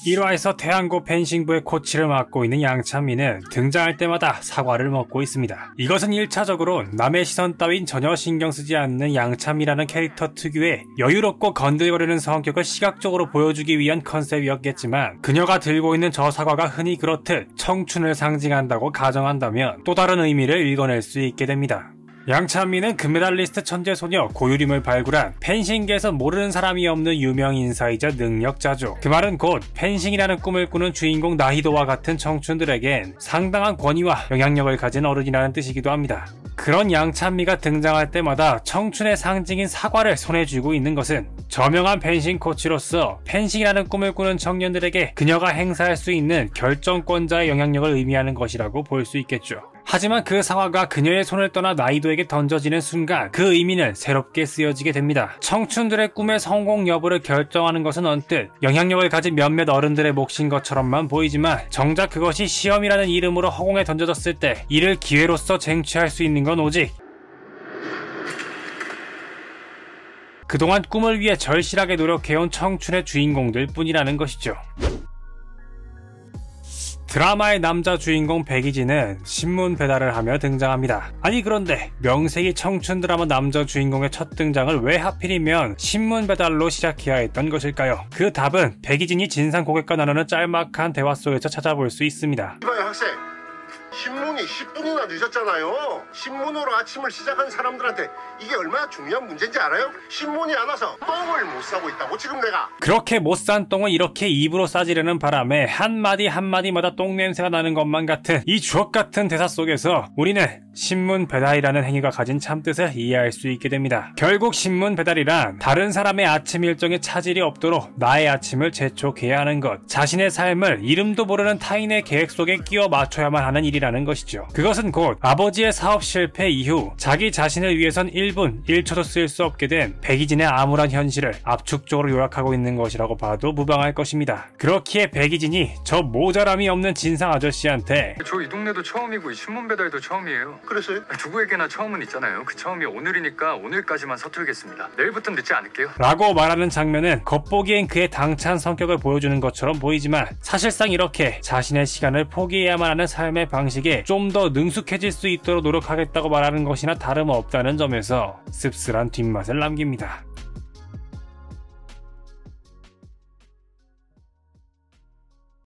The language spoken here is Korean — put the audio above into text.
1화에서 태안고 펜싱부의 코치를 맡고 있는 양찬미는 등장할 때마다 사과를 먹고 있습니다. 이것은 1차적으로 남의 시선 따윈 전혀 신경 쓰지 않는 양찬미라는 캐릭터 특유의 여유롭고 건들거리는 성격을 시각적으로 보여주기 위한 컨셉이었겠지만, 그녀가 들고 있는 저 사과가 흔히 그렇듯 청춘을 상징한다고 가정한다면 또 다른 의미를 읽어낼 수 있게 됩니다. 양찬미는 금메달리스트 천재소녀 고유림을 발굴한 펜싱계에서 모르는 사람이 없는 유명 인사이자 능력자죠. 그 말은 곧 펜싱이라는 꿈을 꾸는 주인공 나히도와 같은 청춘들에겐 상당한 권위와 영향력을 가진 어른이라는 뜻이기도 합니다. 그런 양찬미가 등장할 때마다 청춘의 상징인 사과를 손에 쥐고 있는 것은 저명한 펜싱 코치로서 펜싱이라는 꿈을 꾸는 청년들에게 그녀가 행사할 수 있는 결정권자의 영향력을 의미하는 것이라고 볼 수 있겠죠. 하지만 그 사과가 그녀의 손을 떠나 나히도에게 던져지는 순간 그 의미는 새롭게 쓰여지게 됩니다. 청춘들의 꿈의 성공 여부를 결정하는 것은 언뜻 영향력을 가진 몇몇 어른들의 몫인 것처럼만 보이지만, 정작 그것이 시험이라는 이름으로 허공에 던져졌을 때 이를 기회로서 쟁취할 수 있는 건 오직 그동안 꿈을 위해 절실하게 노력해온 청춘의 주인공들 뿐이라는 것이죠. 드라마의 남자 주인공 백이진은 신문 배달을 하며 등장합니다. 아니, 그런데 명색이 청춘 드라마 남자 주인공의 첫 등장을 왜 하필이면 신문 배달로 시작해야 했던 것일까요? 그 답은 백이진이 진상 고객과 나누는 짤막한 대화 속에서 찾아볼 수 있습니다. 이봐요 학생, 신문이 10분이나 늦었잖아요. 신문으로 아침을 시작한 사람들한테 이게 얼마나 중요한 문제인지 알아요? 신문이 안 와서 똥을 못 싸고 있다고 지금 내가. 그렇게 못 산 똥을 이렇게 입으로 싸지려는 바람에 한마디 한마디마다 똥 냄새가 나는 것만 같은 이 주옥같은 대사 속에서 우리는 신문 배달이라는 행위가 가진 참뜻을 이해할 수 있게 됩니다. 결국 신문 배달이란 다른 사람의 아침 일정에 차질이 없도록 나의 아침을 재촉해야 하는 것, 자신의 삶을 이름도 모르는 타인의 계획 속에 끼워 맞춰야만 하는 일이라는 것이죠. 그것은 곧 아버지의 사업 실패 이후 자기 자신을 위해선 1분 1초도 쓸 수 없게 된 백이진의 암울한 현실을 압축적으로 요약하고 있는 것이라고 봐도 무방할 것입니다. 그렇기에 백이진이 저 모자람이 없는 진상 아저씨한테 저 이 동네도 처음이고 이 신문 배달도 처음이에요. 그랬어요? 누구에게나 처음은 있잖아요. 그 처음이 오늘이니까 오늘까지만 서툴겠습니다. 내일부터는 늦지 않을게요 라고 말하는 장면은 겉보기엔 그의 당찬 성격을 보여주는 것처럼 보이지만, 사실상 이렇게 자신의 시간을 포기해야만 하는 삶의 방식에 좀 더 능숙해질 수 있도록 노력하겠다고 말하는 것이나 다름없다는 점에서 씁쓸한 뒷맛을 남깁니다.